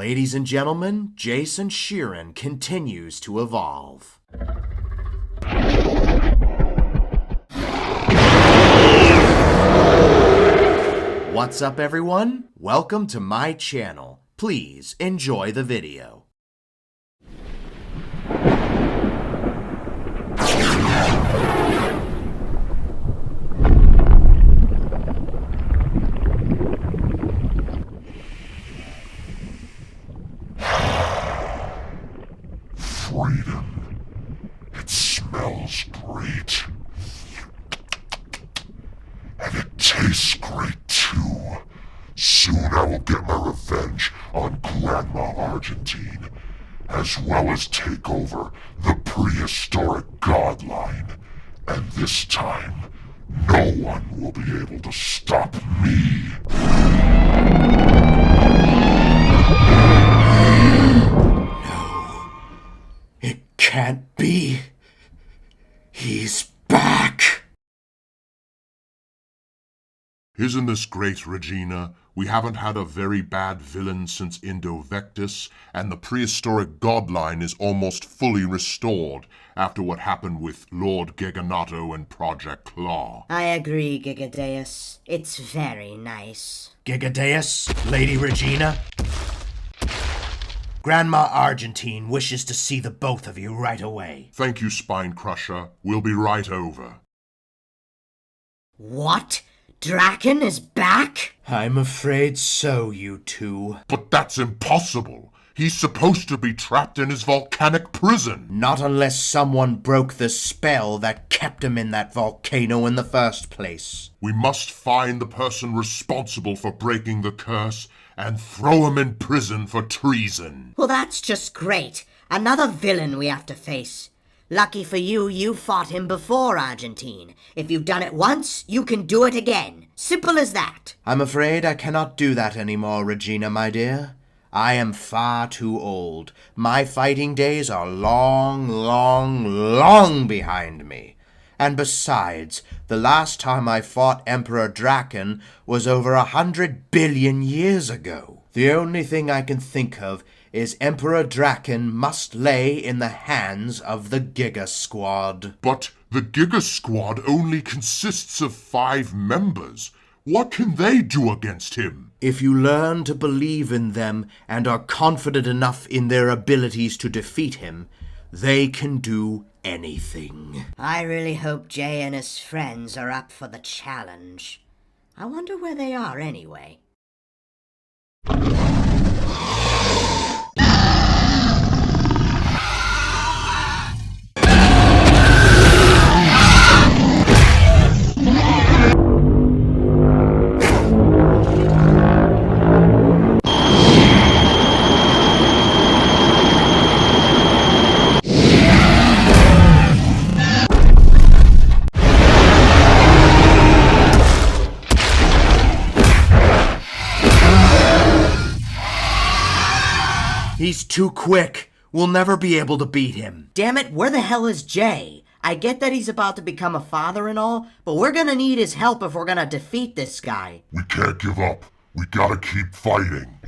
Ladies and gentlemen, Jason Sheeran continues to evolve. What's up, everyone? Welcome to my channel. Please enjoy the video. Freedom. It smells great. And it tastes great too. Soon I will get my revenge on Grandma Argentine, as well as take over the prehistoric godline. And this time, no one will be able to stop me. Can't be. He's back. Isn't this great, Regina? We haven't had a very bad villain since Indovectus, and the prehistoric godline is almost fully restored after what happened with Lord Giganato and Project Claw. I agree, Gigadeus. It's very nice. Gigadeus, Lady Regina. Grandma Argentine wishes to see the both of you right away. Thank you, Spine Crusher. We'll be right over. What? Draken is back? I'm afraid so, you two. But that's impossible. He's supposed to be trapped in his volcanic prison. Not unless someone broke the spell that kept him in that volcano in the first place. We must find the person responsible for breaking the curse and throw him in prison for treason. Well, that's just great. Another villain we have to face. Lucky for you, you fought him before, Argentine. If you've done it once, you can do it again. Simple as that. I'm afraid I cannot do that anymore, Regina, my dear. I am far too old. My fighting days are long, long, long behind me. And besides, the last time I fought Emperor Draken was over 100 billion years ago. The only thing I can think of is Emperor Draken must lay in the hands of the Giga Squad. But the Giga Squad only consists of 5 members. What can they do against him? If you learn to believe in them and are confident enough in their abilities to defeat him, they can do anything. I really hope Jay and his friends are up for the challenge. I wonder where they are anyway. He's too quick. We'll never be able to beat him. Damn it, where the hell is Jay? I get that he's about to become a father and all, but we're gonna need his help if we're gonna defeat this guy. We can't give up. We gotta keep fighting.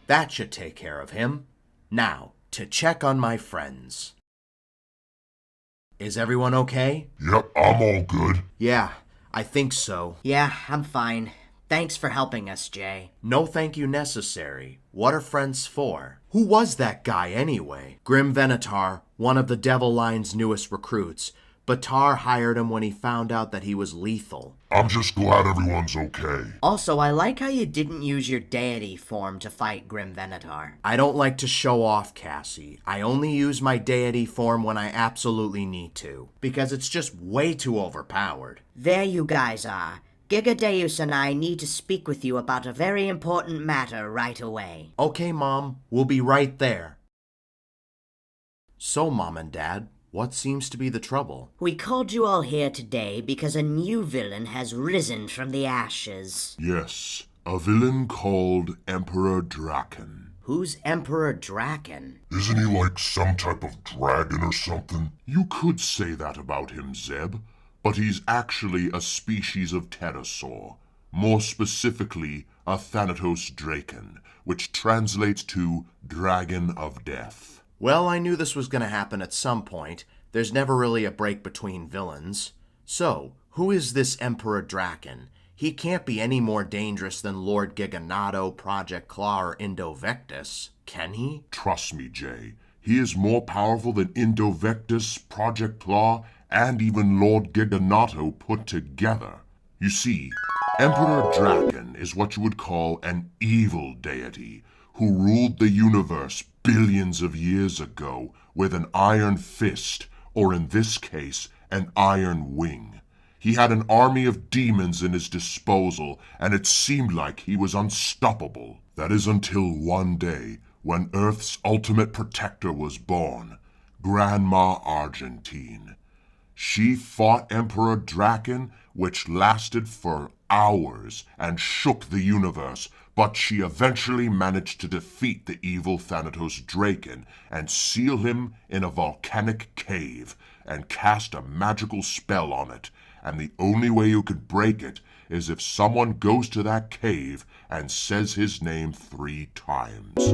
That should take care of him. Now, to check on my friends. Is everyone okay? Yep, I'm all good. Yeah, I think so. Yeah, I'm fine. Thanks for helping us, Jay. No thank you necessary. What are friends for? Who was that guy anyway? Grim Venator, one of the Devil Line's newest recruits, Batar hired him when he found out that he was lethal. I'm just glad everyone's okay. Also, I like how you didn't use your deity form to fight Grim Venator. I don't like to show off, Cassie. I only use my deity form when I absolutely need to, because it's just way too overpowered. There you guys are. Giga Deus and I need to speak with you about a very important matter right away. Okay, Mom, we'll be right there. So, Mom and Dad, what seems to be the trouble? We called you all here today because a new villain has risen from the ashes. Yes, a villain called Emperor Draken. Who's Emperor Draken? Isn't he like some type of dragon or something? You could say that about him, Zeb, but he's actually a species of pterosaur. More specifically, a Thanatos Draken, which translates to Dragon of Death. Well, I knew this was going to happen at some point. There's never really a break between villains. So, who is this Emperor Draken? He can't be any more dangerous than Lord Giganato, Project Claw, or Indovectus, can he? Trust me, Jay. He is more powerful than Indovectus, Project Claw, and even Lord Giganato put together. You see, Emperor Draken is what you would call an evil deity who ruled the universe billions of years ago with an iron fist, or in this case, an iron wing. He had an army of demons in his disposal, and it seemed like he was unstoppable. That is until one day, when Earth's ultimate protector was born, Grandma Argentine. She fought Emperor Draken, which lasted for hours and shook the universe, but she eventually managed to defeat the evil Thanatos Draken and seal him in a volcanic cave and cast a magical spell on it, and the only way you could break it is if someone goes to that cave and says his name 3 times.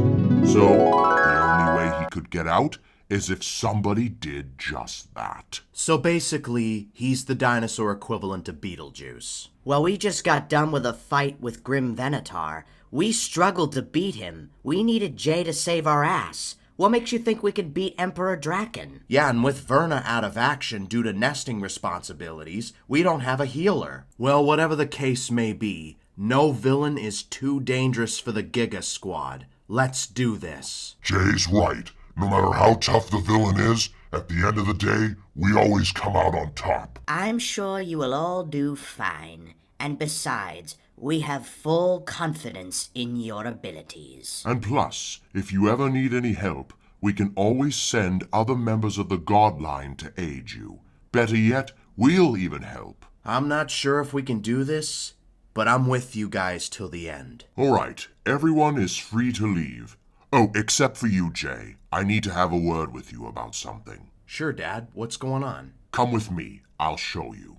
So, the only way he could get out is if somebody did just that. So basically, he's the dinosaur equivalent to Beetlejuice. Well, we just got done with a fight with Grim Venator. We struggled to beat him. We needed Jay to save our ass. What makes you think we could beat Emperor Draken? Yeah, and with Verna out of action due to nesting responsibilities, we don't have a healer. Well, whatever the case may be, no villain is too dangerous for the Giga Squad. Let's do this. Jay's right. No matter how tough the villain is, at the end of the day, we always come out on top. I'm sure you will all do fine. And besides, we have full confidence in your abilities. And plus, if you ever need any help, we can always send other members of the God line to aid you. Better yet, we'll even help. I'm not sure if we can do this, but I'm with you guys till the end. All right, everyone is free to leave. Oh, except for you, Jay. I need to have a word with you about something. Sure, Dad. What's going on? Come with me. I'll show you.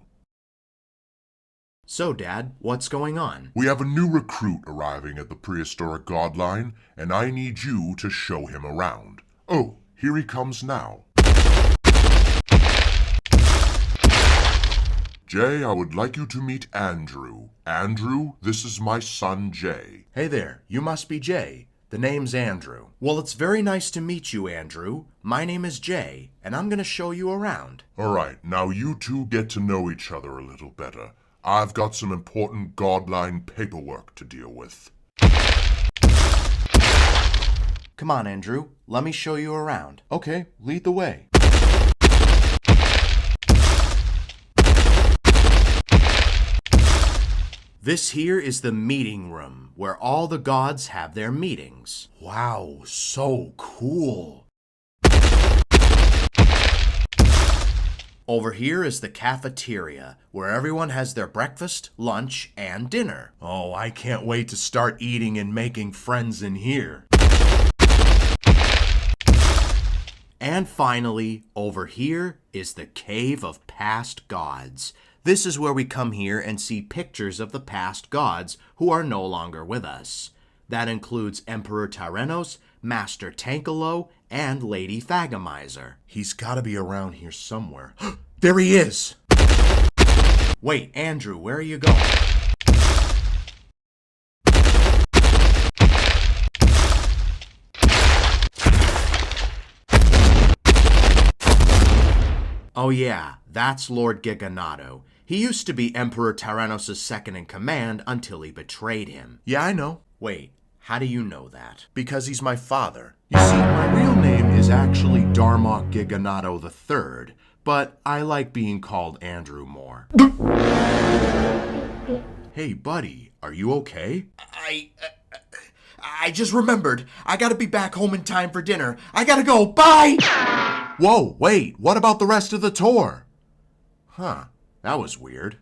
So, Dad, what's going on? We have a new recruit arriving at the prehistoric god line, and I need you to show him around. Oh, here he comes now. Jay, I would like you to meet Andrew. Andrew, this is my son, Jay. Hey there, you must be Jay. The name's Andrew. Well, it's very nice to meet you, Andrew. My name is Jay, and I'm going to show you around. All right, now you two get to know each other a little better. I've got some important godline paperwork to deal with. Come on, Andrew. Let me show you around. Okay, lead the way. This here is the meeting room, where all the gods have their meetings. Wow, so cool. Over here is the cafeteria, where everyone has their breakfast, lunch, and dinner. Oh, I can't wait to start eating and making friends in here. And finally, over here is the Cave of Past Gods. This is where we come here and see pictures of the past gods who are no longer with us. That includes Emperor Tyrannos, Master Tankalo, and Lady Thagomizer. He's gotta be around here somewhere. There he is! Wait, Andrew, where are you going? Oh yeah, that's Lord Giganado. He used to be Emperor Tyrannos' second-in-command until he betrayed him. Yeah, I know. Wait, how do you know that? Because he's my father. You see, my real name is actually Darmok Giganado III, but I like being called Andrew more. Hey, buddy, are you okay? I just remembered. I gotta be back home in time for dinner. I gotta go. Bye! Whoa, wait, what about the rest of the tour? Huh, that was weird.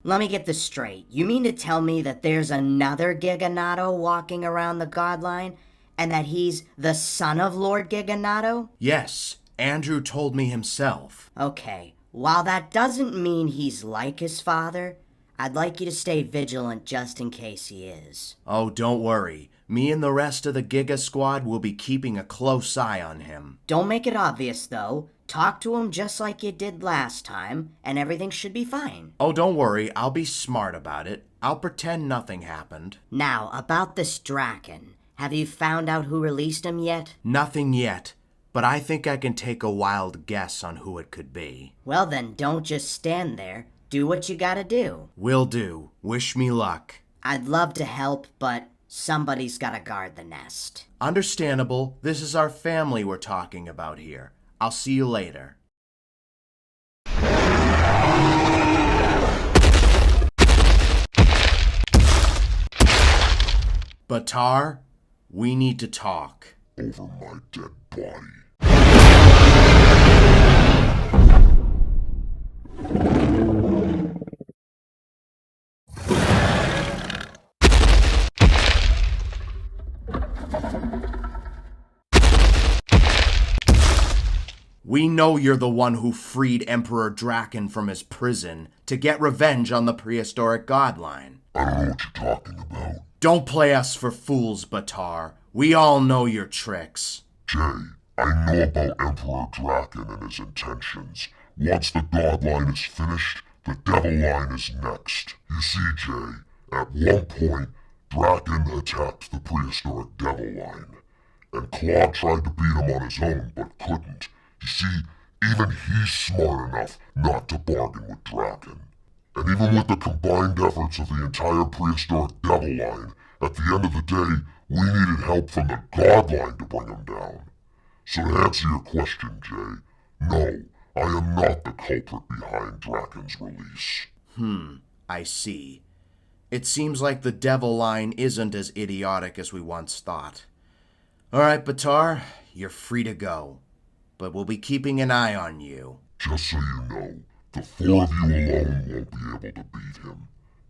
Let me get this straight. You mean to tell me that there's another Giganado walking around the Godline, and that he's the son of Lord Giganado? Yes, Andrew told me himself. Okay, while that doesn't mean he's like his father, I'd like you to stay vigilant just in case he is. Oh, don't worry. Me and the rest of the Giga Squad will be keeping a close eye on him. Don't make it obvious, though. Talk to him just like you did last time, and everything should be fine. Oh, don't worry. I'll be smart about it. I'll pretend nothing happened. Now, about this Draken. Have you found out who released him yet? Nothing yet, but I think I can take a wild guess on who it could be. Well then, don't just stand there. Do what you gotta do. Will do. Wish me luck. I'd love to help, but somebody's gotta guard the nest. Understandable. This is our family we're talking about here. I'll see you later. Batar, we need to talk. Over my dead body. We know you're the one who freed Emperor Draken from his prison to get revenge on the prehistoric godline. I don't know what you're talking about. Don't play us for fools, Batar. We all know your tricks. Jay, I know about Emperor Draken and his intentions. Once the godline is finished, the devil line is next. You see, Jay, at one point, Draken attacked the prehistoric devil line, and Claude tried to beat him on his own, but couldn't. You see, even he's smart enough not to bargain with Draken. And even with the combined efforts of the entire prehistoric devil line, at the end of the day, we needed help from the godline to bring him down. So to answer your question, Jay, no, I am not the culprit behind Draken's release. I see. It seems like the devil line isn't as idiotic as we once thought. Alright, Batar, you're free to go. But we'll be keeping an eye on you. Just so you know, the four of you alone won't be able to beat him.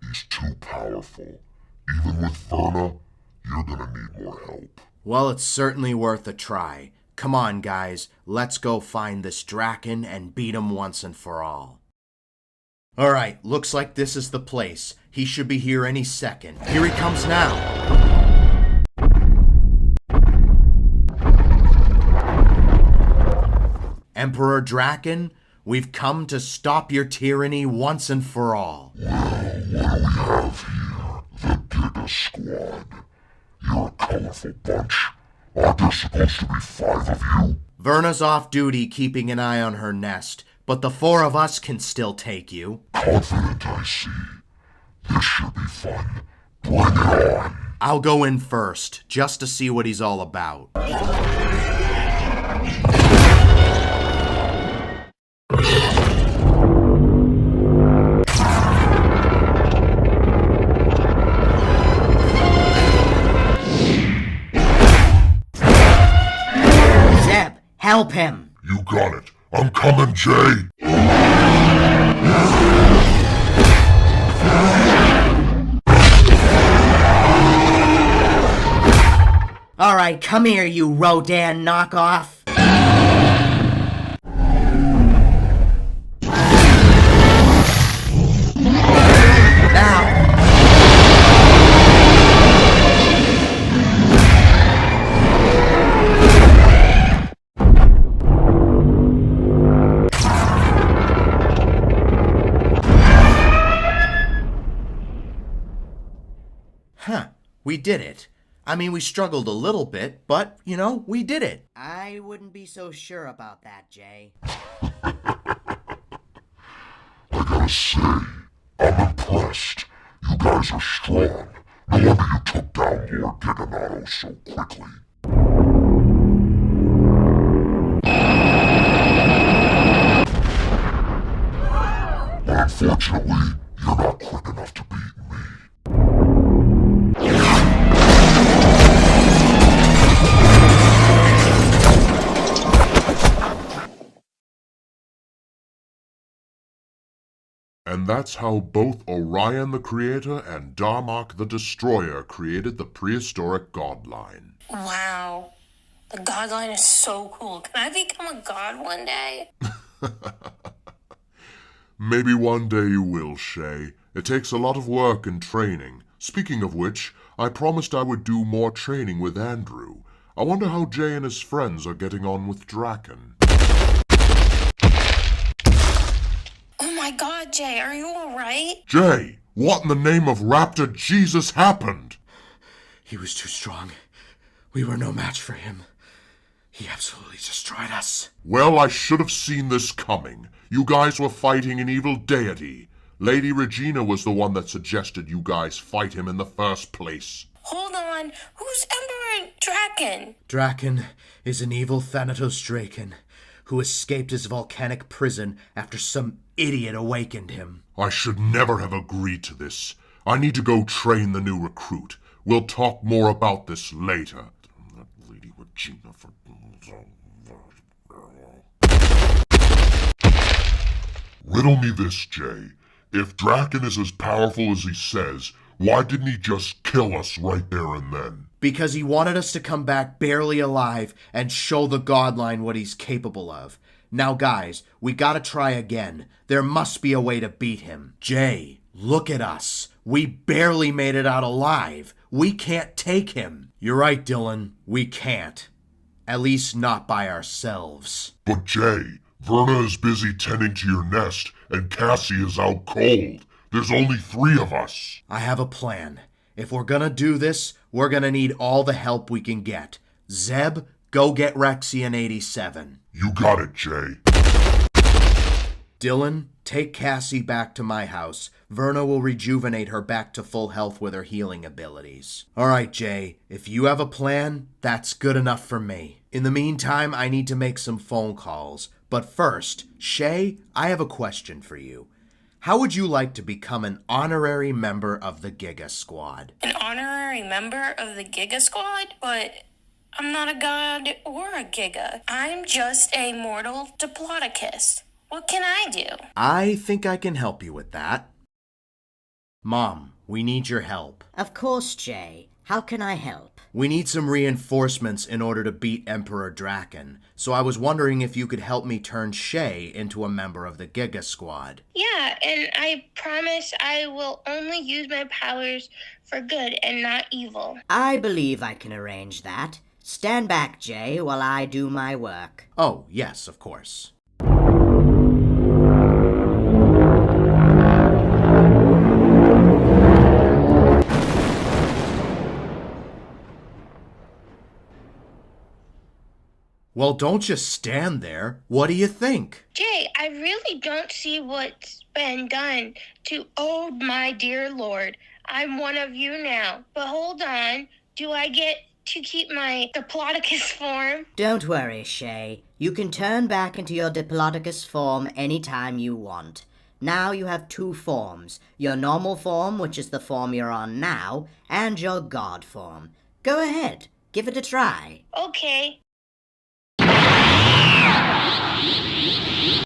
He's too powerful. Even with Verna, you're gonna need more help. Well, it's certainly worth a try. Come on, guys. Let's go find this Draken and beat him once and for all. Alright, looks like this is the place. He should be here any second. Here he comes now. Emperor Draken, we've come to stop your tyranny once and for all. Well, what do we have here? The Giga Squad. You're a colorful bunch. Aren't there supposed to be 5 of you? Verna's off duty keeping an eye on her nest, but the 4 of us can still take you. Confident, I see. This should be fun. Bring it on. I'll go in first, just to see what he's all about. Zeb, help him! You got it. I'm coming, Jay. Alright, come here, you Rodan knockoff! Now! Huh, we did it. I mean, we struggled a little bit, but, we did it. I wouldn't be so sure about that, Jay. I gotta say, I'm impressed. You guys are strong. No wonder you took down Lord Giganotto so quickly. But unfortunately, you're not quick enough to beat me. And that's how both Orion the Creator and Darmok the Destroyer created the prehistoric godline. Wow. The godline is so cool. Can I become a god one day? Maybe one day you will, Shay. It takes a lot of work and training. Speaking of which, I promised I would do more training with Andrew. I wonder how Jay and his friends are getting on with Draken. Oh my god, Jay, are you alright? Jay, what in the name of Raptor Jesus happened? He was too strong. We were no match for him. He absolutely destroyed us. Well, I should have seen this coming. You guys were fighting an evil deity. Lady Regina was the one that suggested you guys fight him in the first place. Hold on, who's Emperor Draken? Draken is an evil Thanatos Draken who escaped his volcanic prison after some idiot awakened him. I should never have agreed to this. I need to go train the new recruit. We'll talk more about this later. That Lady Regina for... Riddle me this, Jay. If Draken is as powerful as he says, why didn't he just kill us right there and then? Because he wanted us to come back barely alive and show the godline what he's capable of. Now guys, we gotta try again. There must be a way to beat him. Jay, look at us. We barely made it out alive. We can't take him. You're right, Dylan. We can't. At least not by ourselves. But Jay, Verna is busy tending to your nest, and Cassie is out cold. There's only 3 of us. I have a plan. If we're gonna do this, we're gonna need all the help we can get. Zeb, go get Rexian 87. You got it, Jay. Dylan, take Cassie back to my house. Verna will rejuvenate her back to full health with her healing abilities. Alright, Jay, if you have a plan, that's good enough for me. In the meantime, I need to make some phone calls. But first, Shay, I have a question for you. How would you like to become an honorary member of the Giga Squad? An honorary member of the Giga Squad? But I'm not a god or a Giga. I'm just a mortal Diplodocus. What can I do? I think I can help you with that. Mom, we need your help. Of course, Jay. How can I help? We need some reinforcements in order to beat Emperor Draken, so I was wondering if you could help me turn Shay into a member of the Giga Squad. Yeah, and I promise I will only use my powers for good and not evil. I believe I can arrange that. Stand back, Jay, while I do my work. Oh, yes, of course. Well, don't just stand there. What do you think? Jay, I really don't see what's been done to my dear Lord. I'm one of you now. But hold on, do I get to keep my Diplodocus form? Don't worry, Shay. You can turn back into your Diplodocus form anytime you want. Now you have 2 forms. Your normal form, which is the form you're on now, and your god form. Go ahead. Give it a try. Okay.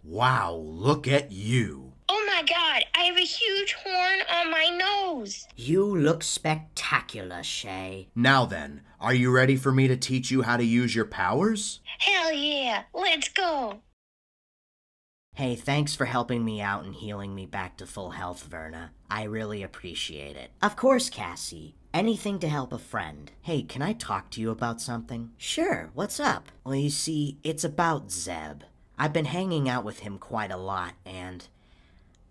Wow, look at you. Oh my god, I have a huge horn on my nose. You look spectacular, Shay. Now then, are you ready for me to teach you how to use your powers? Hell yeah, let's go. Hey, thanks for helping me out and healing me back to full health, Verna. I really appreciate it. Of course, Cassie. Anything to help a friend. Hey, can I talk to you about something? Sure, what's up? Well, you see, it's about Zeb. I've been hanging out with him quite a lot, and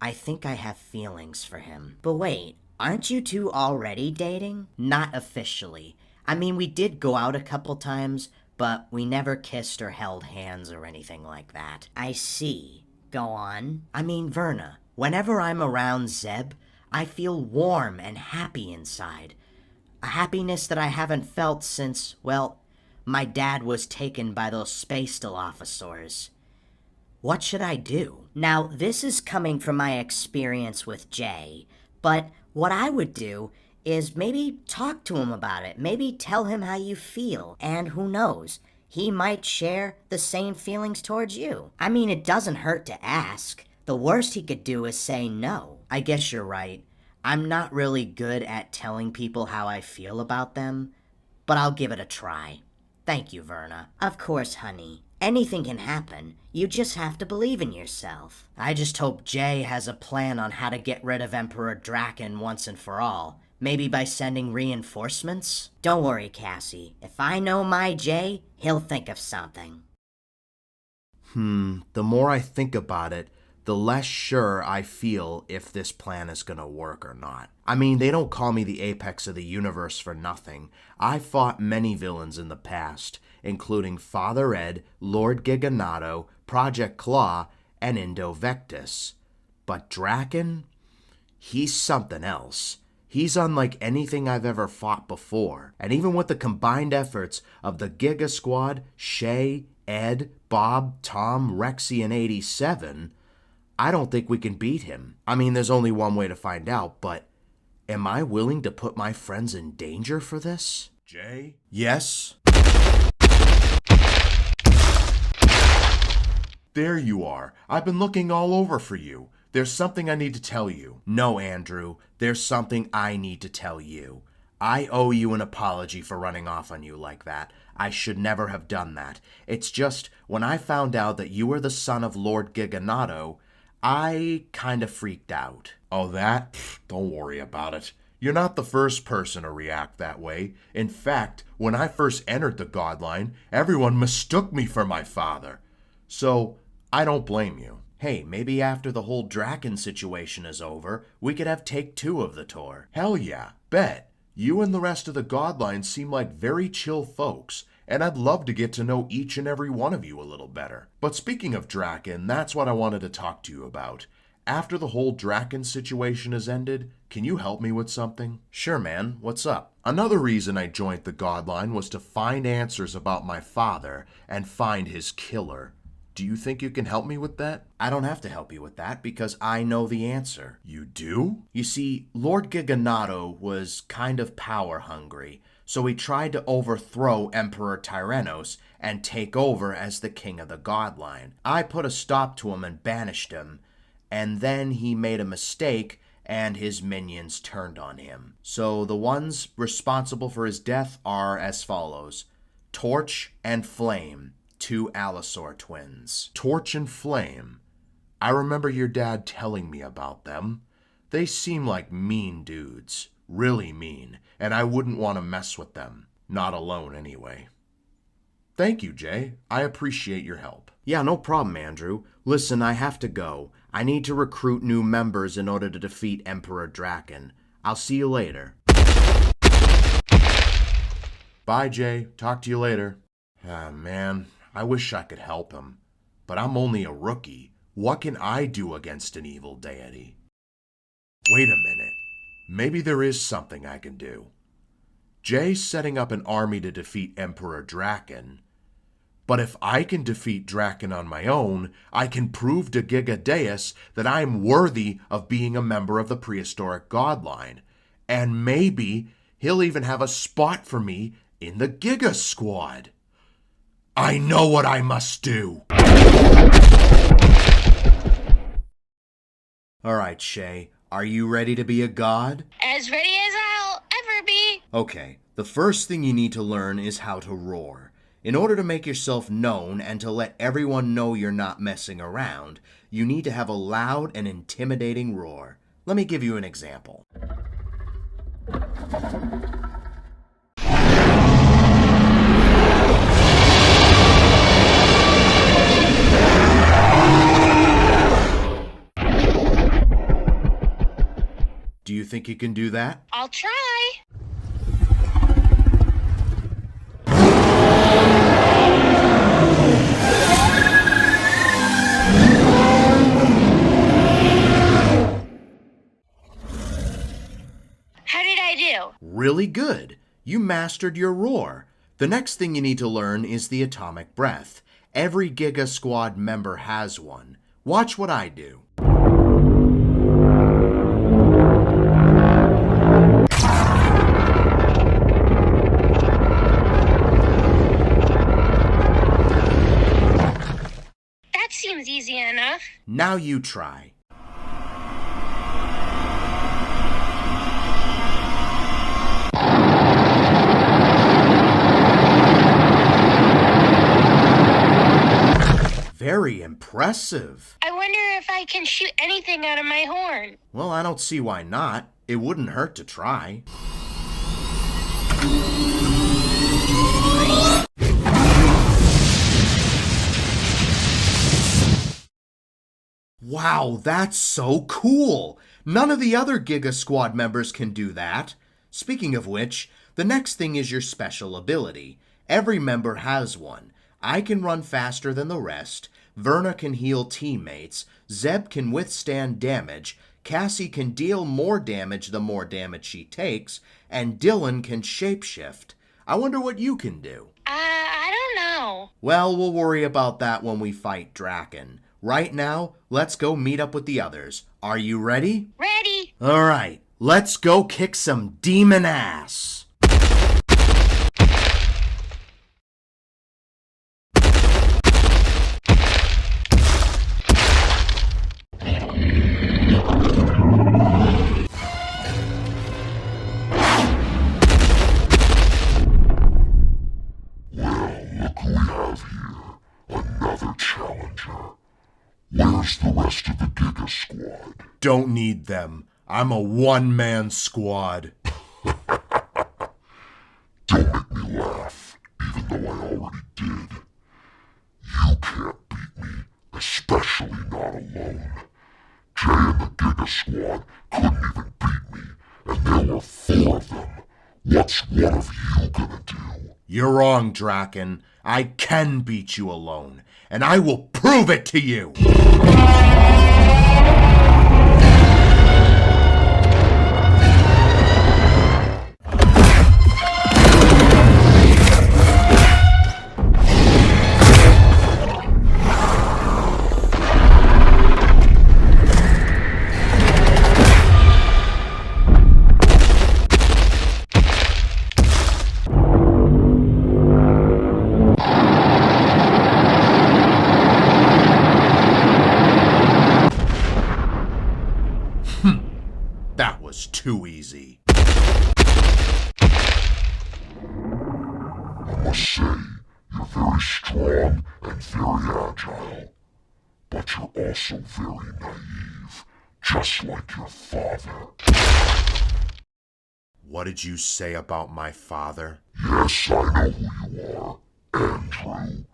I think I have feelings for him. But wait, aren't you two already dating? Not officially. I mean, we did go out a couple times, but we never kissed or held hands or anything like that. I see. Go on. I mean, Verna, whenever I'm around Zeb, I feel warm and happy inside. A happiness that I haven't felt since, well, my dad was taken by those space officers. What should I do? Now, this is coming from my experience with Jay, but what I would do is maybe talk to him about it. Maybe tell him how you feel. And who knows, he might share the same feelings towards you. I mean, it doesn't hurt to ask. The worst he could do is say no. I guess you're right. I'm not really good at telling people how I feel about them, but I'll give it a try. Thank you, Verna. Of course, honey. Anything can happen. You just have to believe in yourself. I just hope Jay has a plan on how to get rid of Emperor Draken once and for all. Maybe by sending reinforcements? Don't worry, Cassie. If I know my Jay, he'll think of something. The more I think about it, the less sure I feel if this plan is gonna work or not. I mean, they don't call me the apex of the universe for nothing. I fought many villains in the past, including Father Ed, Lord Giganato, Project Claw, and Indovectus. But Draken? He's something else. He's unlike anything I've ever fought before. And even with the combined efforts of the Giga Squad, Shay, Ed, Bob, Tom, Rexy, and 87, I don't think we can beat him. I mean, there's only one way to find out, but am I willing to put my friends in danger for this? Jay? Yes? There you are. I've been looking all over for you. There's something I need to tell you. No, Andrew, there's something I need to tell you. I owe you an apology for running off on you like that. I should never have done that. It's just, when I found out that you were the son of Lord Giganato, I kinda freaked out. Oh, that? Don't worry about it. You're not the first person to react that way. In fact, when I first entered the Godline, everyone mistook me for my father. So, I don't blame you. Hey, maybe after the whole Draken situation is over, we could have take 2 of the tour. Hell yeah, bet. You and the rest of the Godline seem like very chill folks, and I'd love to get to know each and every one of you a little better. But speaking of Draken, that's what I wanted to talk to you about. After the whole Draken situation has ended, can you help me with something? Sure, man. What's up? Another reason I joined the Godline was to find answers about my father and find his killer. Do you think you can help me with that? I don't have to help you with that because I know the answer. You do? You see, Lord Giganato was kind of power hungry, so he tried to overthrow Emperor Tyrannos and take over as the king of the Godline. I put a stop to him and banished him, and then he made a mistake and his minions turned on him. So the ones responsible for his death are as follows: Torch and Flame, 2 Allosaur twins. Torch and Flame. I remember your dad telling me about them. They seem like mean dudes. Really mean. And I wouldn't want to mess with them. Not alone, anyway. Thank you, Jay. I appreciate your help. Yeah, no problem, Andrew. Listen, I have to go. I need to recruit new members in order to defeat Emperor Draken. I'll see you later. Bye, Jay. Talk to you later. Ah, man. I wish I could help him. But I'm only a rookie. What can I do against an evil deity? Wait a minute. Maybe there is something I can do. Jay's setting up an army to defeat Emperor Draken. But if I can defeat Draken on my own, I can prove to Giga Deus that I am worthy of being a member of the prehistoric godline. And maybe he'll even have a spot for me in the Giga Squad. I know what I must do. All right, Shay, are you ready to be a god? As ready as I'll ever be. Okay, the first thing you need to learn is how to roar. In order to make yourself known and to let everyone know you're not messing around, you need to have a loud and intimidating roar. Let me give you an example. Do you think you can do that? I'll try. really good. You mastered your roar. The next thing you need to learn is the atomic breath. Every Giga Squad member has one. Watch what I do. That seems easy enough. Now you try. Very impressive. I wonder if I can shoot anything out of my horn. Well, I don't see why not. It wouldn't hurt to try. Wow, that's so cool! None of the other Giga Squad members can do that. Speaking of which, the next thing is your special ability. Every member has one. I can run faster than the rest, Verna can heal teammates, Zeb can withstand damage, Cassie can deal more damage the more damage she takes, and Dylan can shapeshift. I wonder what you can do. I don't know. Well, we'll worry about that when we fight Draken. Right now, let's go meet up with the others. Are you ready? Ready? Alright, let's go kick some demon ass. Another challenger. Where's the rest of the Giga Squad? Don't need them. I'm a one-man squad. Don't make me laugh, even though I already did. You can't beat me, especially not alone. Jay and the Giga Squad couldn't even beat me, and there were 4 of them. What's one of you gonna do? You're wrong, Draken. I can beat you alone, and I will prove it to you! That was too easy. I must say, you're very strong and very agile. But you're also very naive, just like your father. What did you say about my father? Yes, I know who you are, Andrew.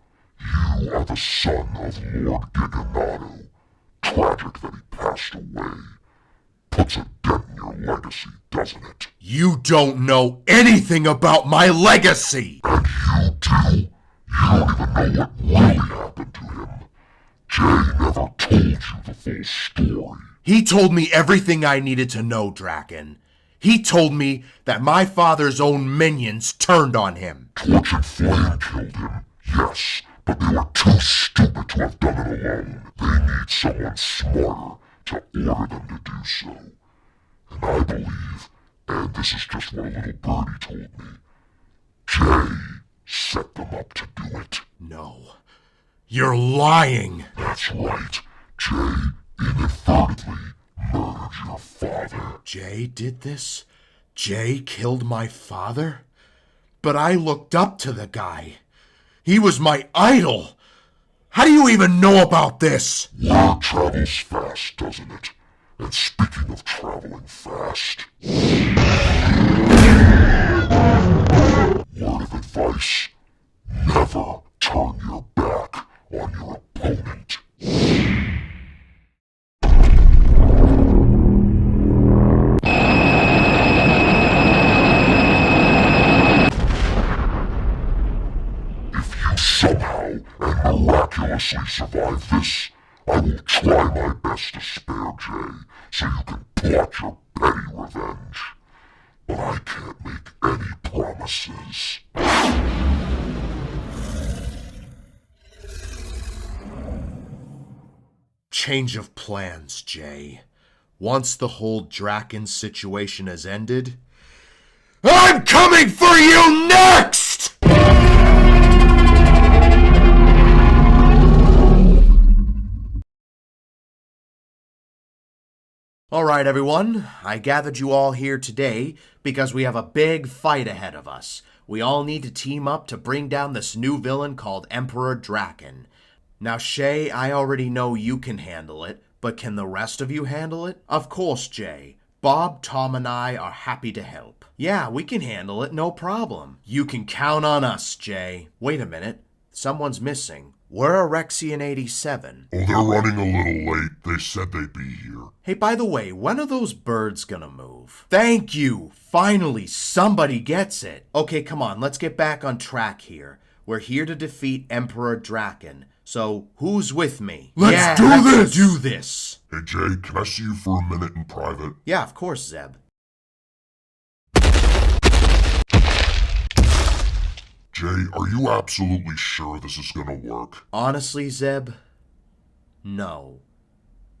You are the son of Lord Giganado. Tragic that he passed away. Puts a dent in your legacy, doesn't it? You don't know anything about my legacy! And you do? You don't even know what really happened to him. Jay never told you the full story. He told me everything I needed to know, Draken. He told me that my father's own minions turned on him. Torch Flame killed him, yes, but they were too stupid to have done it alone. They need someone smarter to order them to do so. And I believe, and this is just what a little birdie told me, Jay set them up to do it. No. You're lying! That's right. Jay inadvertently murdered your father. Jay did this? Jay killed my father? But I looked up to the guy. He was my idol! How do you even know about this? Word travels fast, doesn't it? And speaking of traveling fast, word of advice, never turn your back on your opponent. If you somehow and miraculously survive this, I will try my best to spare Jay so you can plot your petty revenge. but I can't make any promises. Change of plans, Jay. Once the whole Draken situation has ended, I'm coming for you next! Alright, everyone. I gathered you all here today because we have a big fight ahead of us. We all need to team up to bring down this new villain called Emperor Draken. Now, Shay, I already know you can handle it, but can the rest of you handle it? Of course, Jay. Bob, Tom, and I are happy to help. Yeah, we can handle it, no problem. You can count on us, Jay. Wait a minute. Someone's missing. Where are Rexy and 87? Oh, they're running a little late. They said they'd be here. Hey, by the way, when are those birds gonna move? Thank you! Finally, somebody gets it! Okay, come on, let's get back on track here. We're here to defeat Emperor Draken. So, who's with me? Let's do this! Hey, Jay, can I see you for a minute in private? Yeah, of course, Zeb. Jay, are you absolutely sure this is gonna work? Honestly, Zeb, no.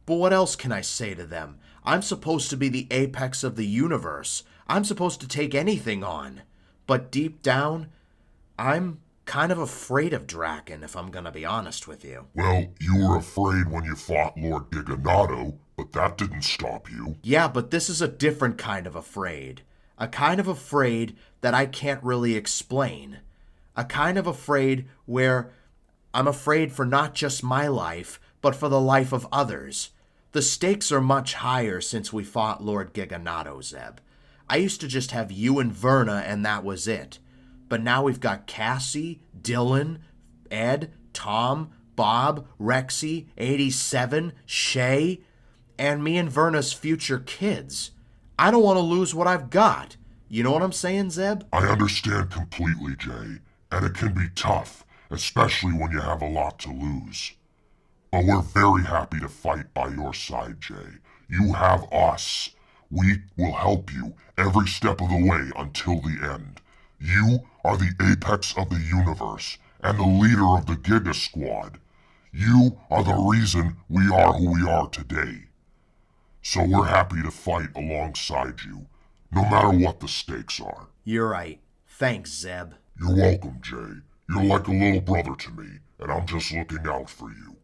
But what else can I say to them? I'm supposed to be the apex of the universe. I'm supposed to take anything on. But deep down, I'm kind of afraid of Draken, if I'm gonna be honest with you. Well, you were afraid when you fought Lord Giga, but that didn't stop you. Yeah, but this is a different kind of afraid. A kind of afraid that I can't really explain. A kind of afraid where I'm afraid for not just my life, but for the life of others. The stakes are much higher since we fought Lord Giga, Zeb. I used to just have you and Verna and that was it. But now we've got Cassie, Dylan, Ed, Tom, Bob, Rexy, 87, Shay, and me and Verna's future kids. I don't want to lose what I've got. You know what I'm saying, Zeb? I understand completely, Jay, and it can be tough, especially when you have a lot to lose. But we're very happy to fight by your side, Jay. You have us. We will help you every step of the way until the end. You are the apex of the universe and the leader of the Giga Squad. You are the reason we are who we are today. So we're happy to fight alongside you, no matter what the stakes are. You're right. Thanks, Zeb. You're welcome, Jay. You're like a little brother to me, and I'm just looking out for you.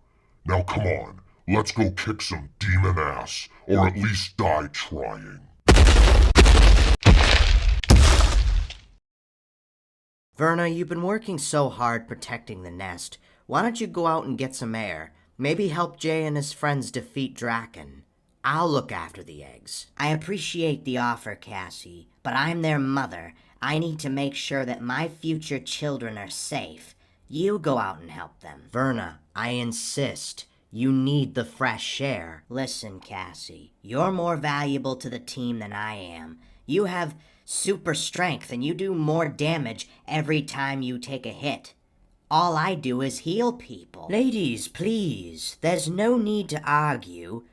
Now come on, let's go kick some demon ass, or at least die trying. Verna, you've been working so hard protecting the nest. Why don't you go out and get some air? Maybe help Jay and his friends defeat Draken. I'll look after the eggs. I appreciate the offer, Cassie, but I'm their mother. I need to make sure that my future children are safe. You go out and help them. Verna, I insist. You need the fresh air. Listen, Cassie, you're more valuable to the team than I am. You have super strength and you do more damage every time you take a hit. All I do is heal people. Ladies, please, there's no need to argue.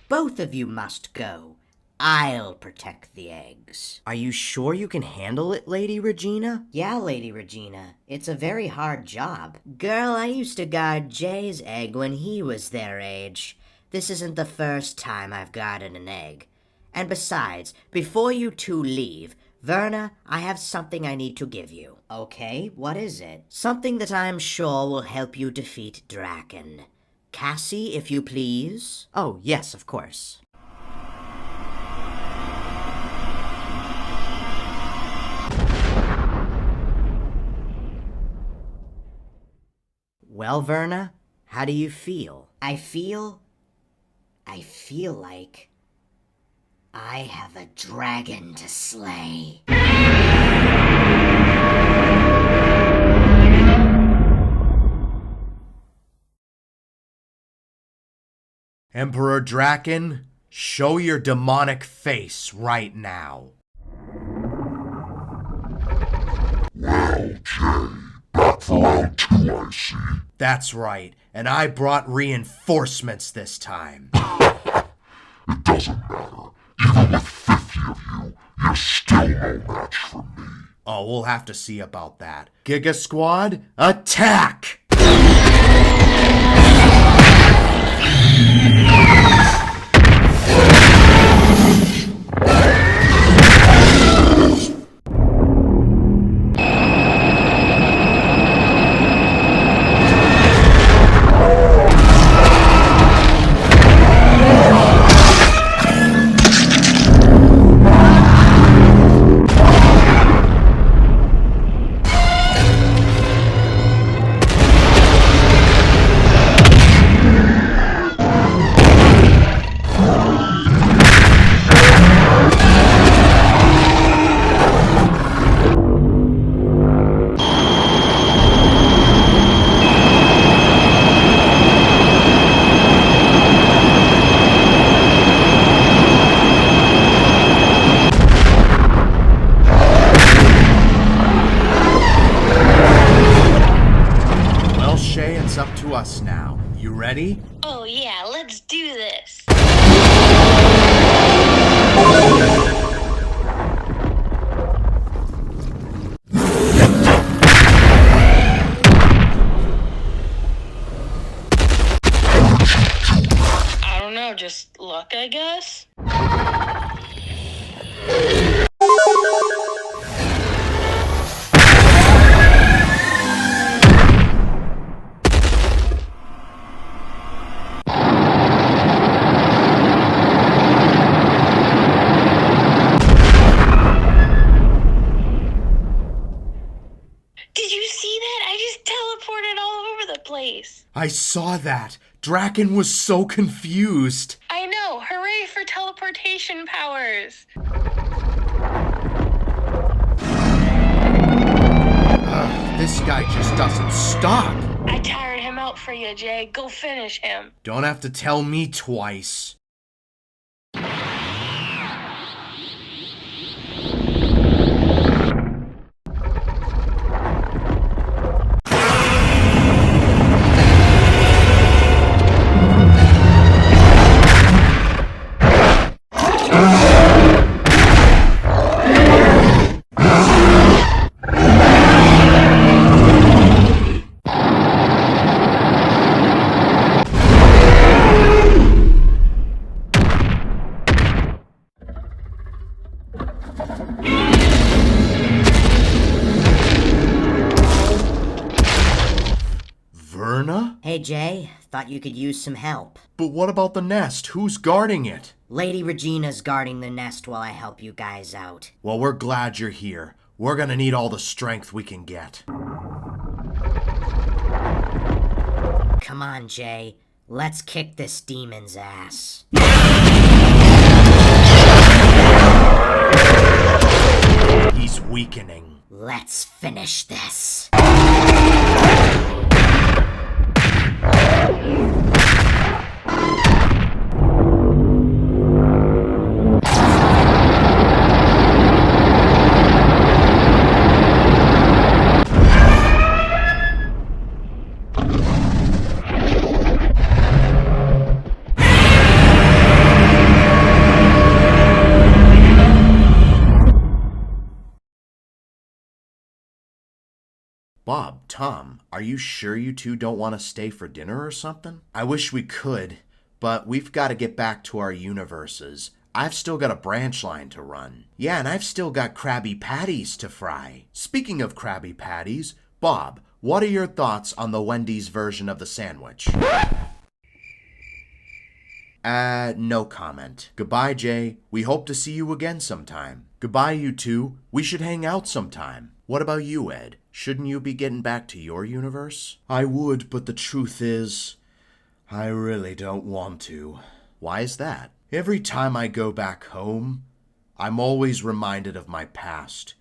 Both of you must go. I'll protect the eggs. Are you sure you can handle it, Lady Regina? Yeah, Lady Regina. It's a very hard job. Girl, I used to guard Jay's egg when he was their age. This isn't the first time I've guarded an egg. And besides, before you two leave, Verna, I have something I need to give you. Okay, what is it? Something that I'm sure will help you defeat Draken. Cassie, if you please. Oh, yes, of course. Well, Verna, how do you feel? I feel like I have a dragon to slay. Emperor Draken, show your demonic face right now. Well, Jay, back for round 2, I see. That's right, and I brought reinforcements this time. It doesn't matter. Even with 50 of you, you're still no match for me. Oh, we'll have to see about that. Giga Squad, attack! It's up to us now. You ready? Oh yeah, let's do this. I don't know, just luck, I guess? Did you see that? I just teleported all over the place. I saw that. Draken was so confused. I know. Hooray for teleportation powers. This guy just doesn't stop. I tired him out for you, Jay. Go finish him. Don't have to tell me twice. Verna? Hey, Jay, thought you could use some help. But what about the nest? Who's guarding it? Lady Regina's guarding the nest while I help you guys out. Well, we're glad you're here. We're gonna need all the strength we can get. Come on, Jay. Let's kick this demon's ass. He's weakening. Let's finish this. Bob, Tom, are you sure you two don't want to stay for dinner or something? I wish we could, but we've got to get back to our universes. I've still got a branch line to run. Yeah, and I've still got Krabby Patties to fry. Speaking of Krabby Patties, Bob, what are your thoughts on the Wendy's version of the sandwich? No comment. Goodbye, Jay. We hope to see you again sometime. Goodbye, you two. We should hang out sometime. What about you, Ed? Shouldn't you be getting back to your universe? I would, but the truth is, I really don't want to. Why is that? Every time I go back home, I'm always reminded of my past.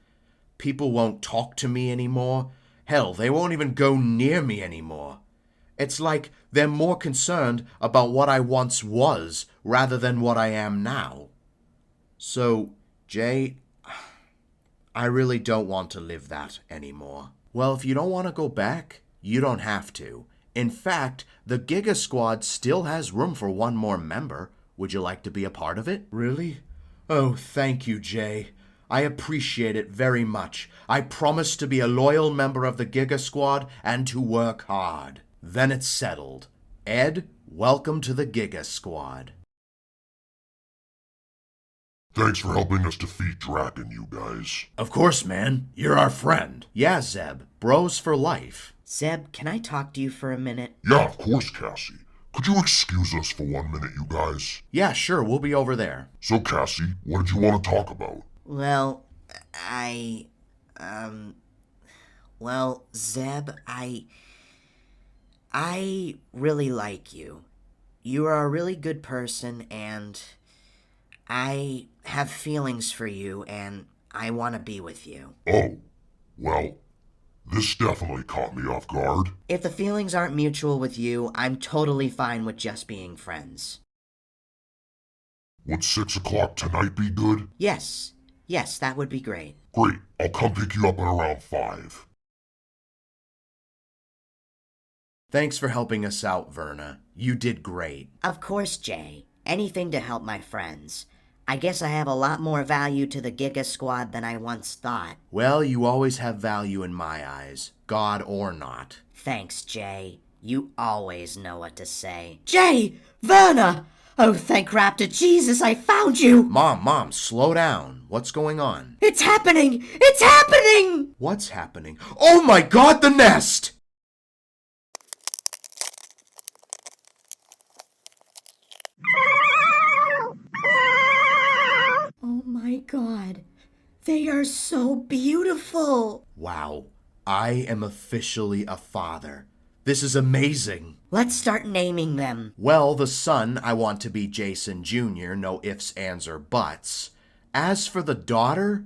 People won't talk to me anymore. Hell, they won't even go near me anymore. It's like they're more concerned about what I once was rather than what I am now. So, Jay, I really don't want to live that anymore. Well, if you don't want to go back, you don't have to. In fact, the Giga Squad still has room for one more member. Would you like to be a part of it? Really? Oh, thank you, Jay. I appreciate it very much. I promise to be a loyal member of the Giga Squad and to work hard. Then it's settled. Ed, welcome to the Giga Squad. Thanks for helping us defeat Draken, you guys. Of course, man. You're our friend. Yeah, Zeb. Bros for life. Zeb, can I talk to you for a minute? Yeah, of course, Cassie. Could you excuse us for 1 minute, you guys? Yeah, sure. We'll be over there. So, Cassie, what did you want to talk about? Well, well, Zeb, I really like you. You are a really good person, and I have feelings for you, and I want to be with you. Oh, well, this definitely caught me off guard. If the feelings aren't mutual with you, I'm totally fine with just being friends. Would 6 o'clock tonight be good? Yes, that would be great. Great, I'll come pick you up at around 5. Thanks for helping us out, Verna. You did great. Of course, Jay. Anything to help my friends. I guess I have a lot more value to the Giga Squad than I once thought. Well, you always have value in my eyes, God or not. Thanks, Jay. You always know what to say. Jay! Verna! Oh, thank Raptor Jesus, I found you! Mom, slow down. What's going on? It's happening! It's happening! What's happening? Oh my God, the nest! Oh my God. They are so beautiful. Wow, I am officially a father. This is amazing. Let's start naming them. Well, the son, I want to be Jason Jr., no ifs, ands, or buts. As for the daughter,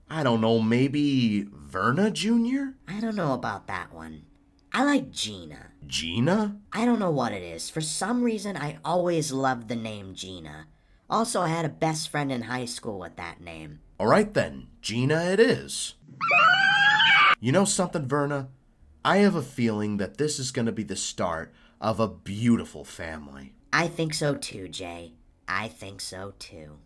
I don't know, maybe Verna Jr.? I don't know about that one. I like Gina. Gina? I don't know what it is. For some reason, I always loved the name Gina. Also, I had a best friend in high school with that name. All right then, Gina it is. You know something, Verna? I have a feeling that this is going to be the start of a beautiful family. I think so too, Jay. I think so too.